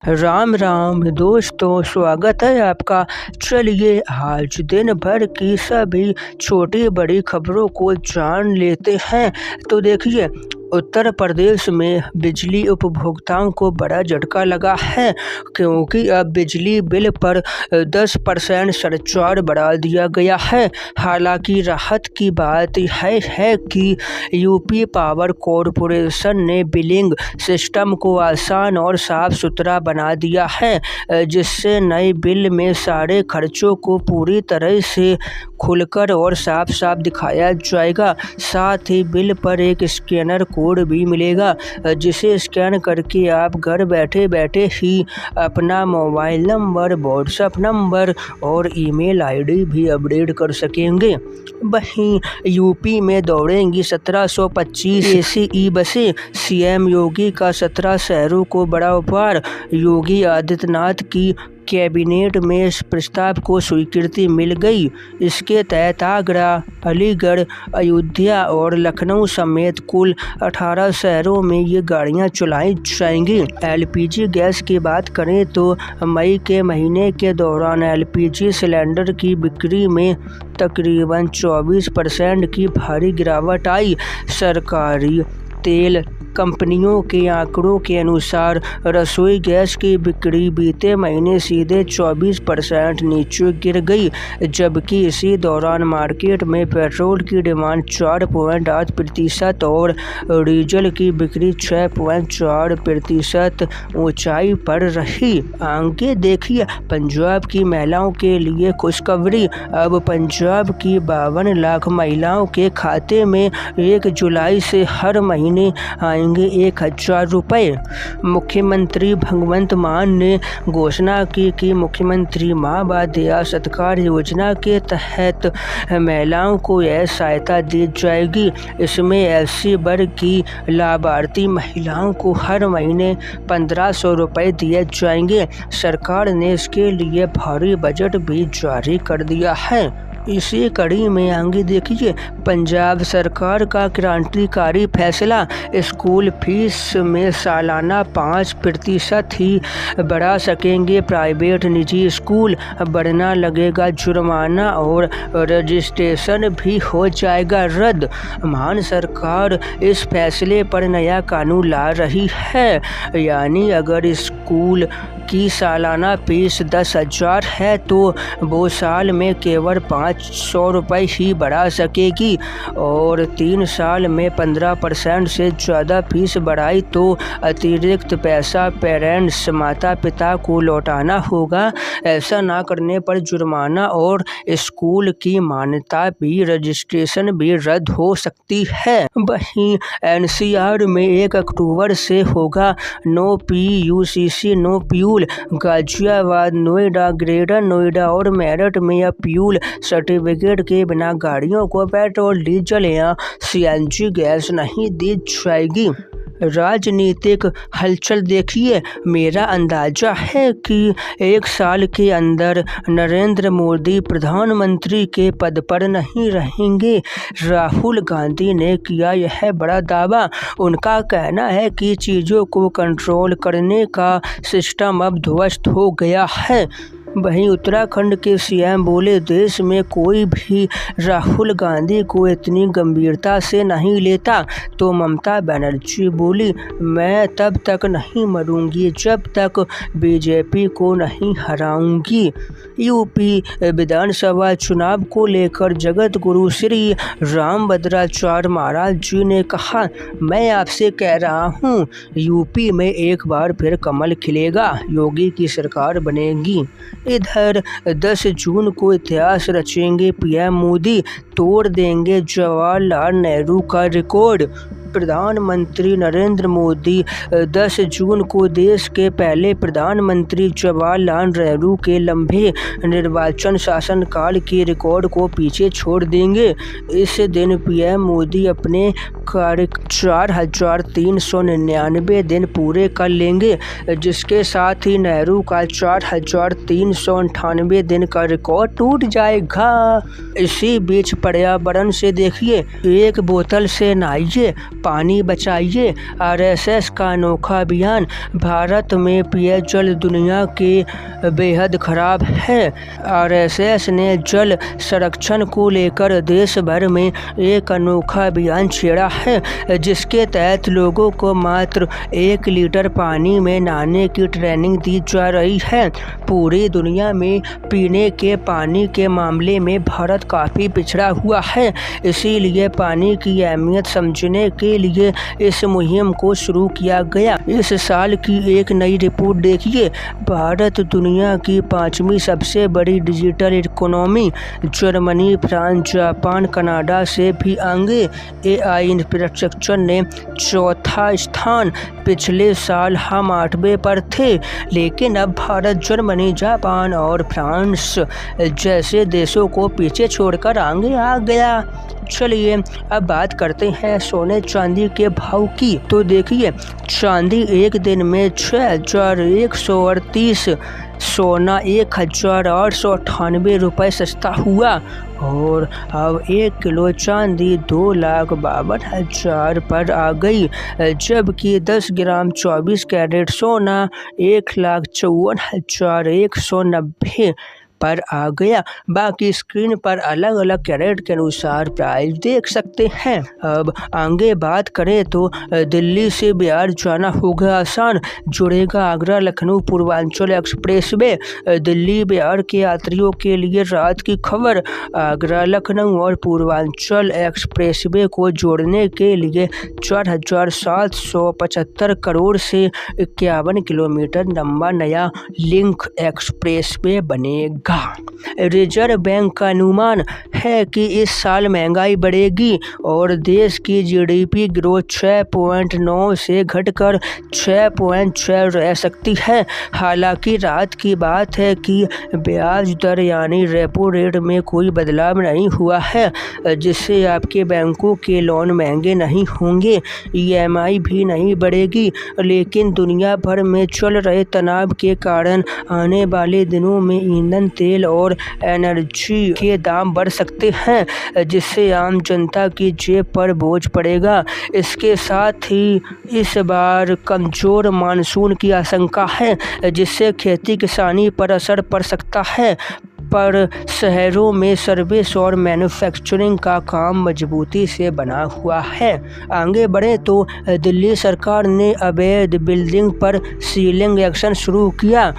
राम राम दोस्तों, स्वागत है आपका। चलिए आज दिन भर की सभी छोटी बड़ी खबरों को जान लेते हैं। तो देखिए, उत्तर प्रदेश में बिजली उपभोक्ताओं को बड़ा झटका लगा है, क्योंकि अब बिजली बिल पर 10% सरचार्ज बढ़ा दिया गया है। हालांकि राहत की बात है कि यूपी पावर कॉरपोरेशन ने बिलिंग सिस्टम को आसान और साफ सुथरा बना दिया है, जिससे नए बिल में सारे खर्चों को पूरी तरह से खुलकर और साफ साफ दिखाया जाएगा। साथ ही बिल पर एक स्कैनर कोड भी मिलेगा, जिसे स्कैन करके आप घर बैठे बैठे ही अपना मोबाइल नंबर, व्हाट्सएप नंबर और ईमेल आईडी भी अपडेट कर सकेंगे। वहीं यूपी में दौड़ेंगी 1725 एसी ई बसें। सीएम योगी का 17 शहरों को बड़ा उपहार। योगी आदित्यनाथ की कैबिनेट में इस प्रस्ताव को स्वीकृति मिल गई। इसके तहत आगरा, अलीगढ़, अयोध्या और लखनऊ समेत कुल 18 शहरों में ये गाड़ियां चलाई जाएंगी। एलपीजी गैस की बात करें तो मई के महीने के दौरान एलपीजी सिलेंडर की बिक्री में तकरीबन 24% की भारी गिरावट आई। सरकारी तेल कंपनियों के आंकड़ों के अनुसार रसोई गैस की बिक्री बीते महीने सीधे 24% नीचे गिर गई, जबकि इसी दौरान मार्केट में पेट्रोल की डिमांड 4.8% और डीजल की बिक्री 6.4% ऊंचाई पर रही। आगे देखिए, पंजाब की महिलाओं के लिए खुशखबरी। अब पंजाब की 52 लाख महिलाओं के खाते में 1 जुलाई से हर महीने आएंगे 1000 रुपये। मुख्यमंत्री भगवंत मान ने घोषणा की कि मुख्यमंत्री मां बाध्या सत्कार योजना के तहत महिलाओं को यह सहायता दी जाएगी। इसमें एससी वर्ग की लाभार्थी महिलाओं को हर महीने 1500 रुपये दिए जाएंगे। सरकार ने इसके लिए भारी बजट भी जारी कर दिया है। इसी कड़ी में आगे देखिए, पंजाब सरकार का क्रांतिकारी फैसला। स्कूल फीस में सालाना 5% ही बढ़ा सकेंगे प्राइवेट निजी स्कूल। बढ़ना लगेगा जुर्माना और रजिस्ट्रेशन भी हो जाएगा रद्द। मान सरकार इस फैसले पर नया कानून ला रही है, यानी अगर स्कूल की सालाना फीस 10,000 है तो वो साल में केवल 500 रुपये ही बढ़ा सकेगी, और 3 साल में 15% से ज़्यादा फीस बढ़ाई तो अतिरिक्त पैसा पेरेंट्स माता पिता को लौटाना होगा। ऐसा ना करने पर जुर्माना और स्कूल की मान्यता भी, रजिस्ट्रेशन भी रद्द हो सकती है। वहीं एनसीआर में 1 अक्टूबर से होगा no PUCC no fuel. Ghaziabad, Noida, greater Noida और मेरठ में अब फ्यूल सर्टिफिकेट के बिना गाड़ियों को पेट्रोल, डीजल या सीएनजी गैस नहीं दी जाएगी। राजनीतिक हलचल देखिए, मेरा अंदाजा है कि 1 साल के अंदर नरेंद्र मोदी प्रधानमंत्री के पद पर नहीं रहेंगे। राहुल गांधी ने किया यह बड़ा दावा। उनका कहना है कि चीज़ों को कंट्रोल करने का सिस्टम अब ध्वस्त हो गया है। वहीं उत्तराखंड के सीएम बोले, देश में कोई भी राहुल गांधी को इतनी गंभीरता से नहीं लेता। तो ममता बनर्जी बोली, मैं तब तक नहीं मरूंगी जब तक बीजेपी को नहीं हराऊंगी। यूपी विधानसभा चुनाव को लेकर जगत गुरु श्री रामभद्राचार्य महाराज जी ने कहा, मैं आपसे कह रहा हूँ, यूपी में एक बार फिर कमल खिलेगा, योगी की सरकार बनेगी। इधर 10 जून को इतिहास रचेंगे पीएम मोदी, तोड़ देंगे जवाहरलाल नेहरू का रिकॉर्ड। प्रधानमंत्री नरेंद्र मोदी 10 जून को देश के पहले प्रधानमंत्री जवाहरलाल नेहरू के लंबे निर्वाचन शासनकाल के रिकॉर्ड को पीछे छोड़ देंगे। इस दिन पीएम मोदी अपने 4399 दिन पूरे कर लेंगे, जिसके साथ ही नेहरू का 4398 दिन का रिकॉर्ड टूट जाएगा। इसी बीच पर्यावरण से देखिए, 1 बोतल से नहाइए, पानी बचाइए। आरएसएस का अनोखा अभियान। भारत में पेयजल दुनिया के बेहद खराब है। आरएसएस ने जल संरक्षण को लेकर देश भर में एक अनोखा अभियान छेड़ा है, जिसके तहत लोगों को मात्र 1 लीटर पानी में नहाने की ट्रेनिंग दी जा रही है। पूरी दुनिया में पीने के पानी के मामले में भारत काफ़ी पिछड़ा हुआ है, इसीलिए पानी की अहमियत समझने के लिए इस मुहिम को शुरू किया गया। इस साल की एक नई रिपोर्ट देखिए। भारत दुनिया की 5वीं सबसे बड़ी digital economy, Germany, France, Japan, Canada से भी आगे। एआई इंफ्रास्ट्रक्चर ने 4था स्थान। पिछले साल हम 8वें पर थे, लेकिन अब भारत जर्मनी, जापान और फ्रांस जैसे देशों को पीछे छोड़कर आगे आ गया। चलिए अब बात करते हैं सोने चांदी के भाव की। तो देखिए, चांदी एक दिन में 6138, सोना 1898 रुपये सस्ता हुआ और अब 1 किलो चांदी 2,52,000 पर आ गई, जबकि 10 ग्राम 24 कैरेट सोना 1,54,190 पर आ गया। बाकी स्क्रीन पर अलग अलग कैरेट के अनुसार प्राइस देख सकते हैं। अब आगे बात करें तो दिल्ली से बिहार जाना होगा आसान, जुड़ेगा आगरा लखनऊ पूर्वांचल एक्सप्रेसवे। दिल्ली बिहार के यात्रियों के लिए रात की खबर। आगरा लखनऊ और पूर्वांचल एक्सप्रेसवे को जोड़ने के लिए 4,775 करोड़ से 51 किलोमीटर लंबा नया लिंक एक्सप्रेसवे बनेगा। रिजर्व बैंक का अनुमान है कि इस साल महंगाई बढ़ेगी और देश की जीडीपी ग्रोथ 6.9 से घटकर 6.6 रह सकती है। हालांकि राहत की बात है कि ब्याज दर यानी रेपो रेट में कोई बदलाव नहीं हुआ है, जिससे आपके बैंकों के लोन महंगे नहीं होंगे। ईएमआई भी नहीं बढ़ेगी, लेकिन दुनिया भर में चल रहे तनाव के कारण आने वाले दिनों में ईंधन, तेल और एनर्जी के दाम बढ़ सकते हैं, जिससे आम जनता की जेब पर बोझ पड़ेगा। इसके साथ ही इस बार कमजोर मानसून की आशंका है, जिससे खेती किसानी पर असर पड़ सकता है, पर शहरों में सर्विस और मैन्युफैक्चरिंग का काम मजबूती से बना हुआ है। आगे बढ़े तो दिल्ली सरकार ने अवैध बिल्डिंग पर सीलिंग एक्शन शुरू किया।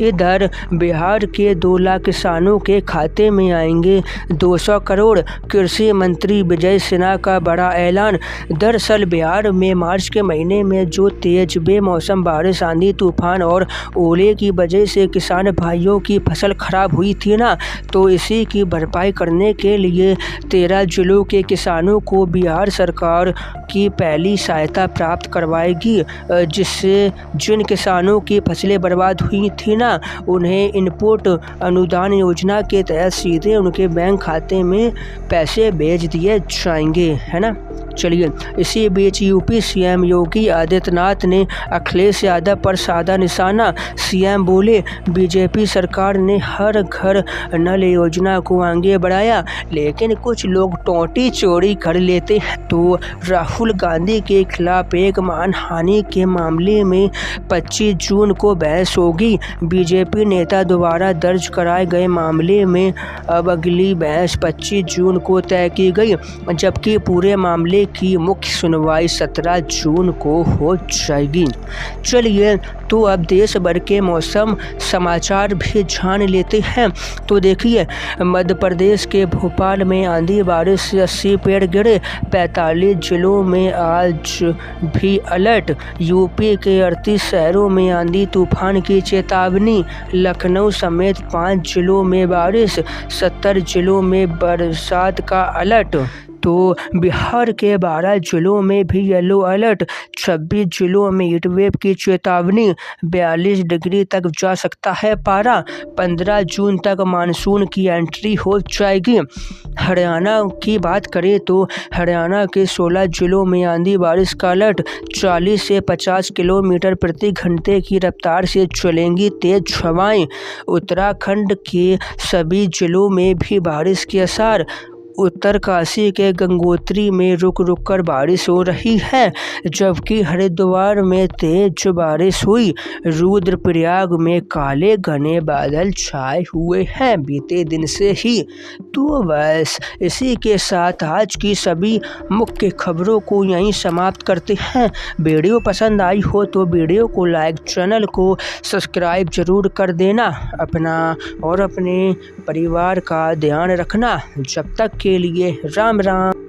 इधर बिहार के 2 लाख किसानों के खाते में आएंगे 200 करोड़। कृषि मंत्री विजय सिन्हा का बड़ा ऐलान। दरअसल बिहार में मार्च के महीने में जो तेज बेमौसम बारिश, आंधी तूफान और ओले की वजह से किसान भाइयों की फसल खराब हुई थी ना, तो इसी की भरपाई करने के लिए 13 जिलों के किसानों को बिहार सरकार की पहली सहायता प्राप्त करवाएगी, जिससे जिन किसानों की फसलें बर्बाद हुई थी ना, उन्हें इनपुट अनुदान योजना के तहत सीधे उनके बैंक खाते में पैसे भेज दिए जाएंगे, है ना। चलिए, इसी बीच यूपी सीएम योगी आदित्यनाथ ने अखिलेश यादव पर साधा निशाना। सीएम बोले, बीजेपी सरकार ने हर घर नल योजना को आगे बढ़ाया, लेकिन कुछ लोग टोंटी चोरी कर लेते हैं। तो राहुल गांधी के खिलाफ एक मानहानि के मामले में 25 जून को बहस होगी। बीजेपी नेता द्वारा दर्ज कराए गए मामले में अब अगली बहस 25 जून को तय की गई, जबकि पूरे मामले की मुख्य सुनवाई 17 जून को हो जाएगी। चलिए, तो अब देश भर के मौसम समाचार भी जान लेते हैं। तो देखिए, मध्य प्रदेश के भोपाल में आंधी बारिश से 80 पेड़ गिरे। 45 जिलों में आज भी अलर्ट। यूपी के 38 शहरों में आंधी तूफान की चेतावनी। लखनऊ समेत 5 जिलों में बारिश, 70 जिलों में बरसात का अलर्ट। तो बिहार के 12 जिलों में भी येलो अलर्ट। 26 जिलों में हीटवेव की चेतावनी। 42 डिग्री तक जा सकता है पारा। 15 जून तक मानसून की एंट्री हो जाएगी। हरियाणा की बात करें तो हरियाणा के 16 जिलों में आंधी बारिश का अलर्ट। 40 से 50 किलोमीटर प्रति घंटे की रफ्तार से चलेंगी तेज हवाएं। उत्तराखंड के सभी जिलों में भी बारिश के आसार। उत्तरकाशी के गंगोत्री में रुक रुक कर बारिश हो रही है, जबकि हरिद्वार में तेज बारिश हुई। रुद्रप्रयाग में काले घने बादल छाए हुए हैं बीते दिन से ही। तो बस इसी के साथ आज की सभी मुख्य खबरों को यहीं समाप्त करते हैं। वीडियो पसंद आई हो तो वीडियो को लाइक, चैनल को सब्सक्राइब जरूर कर देना। अपना और अपने परिवार का ध्यान रखना। जब तक के लिए राम राम।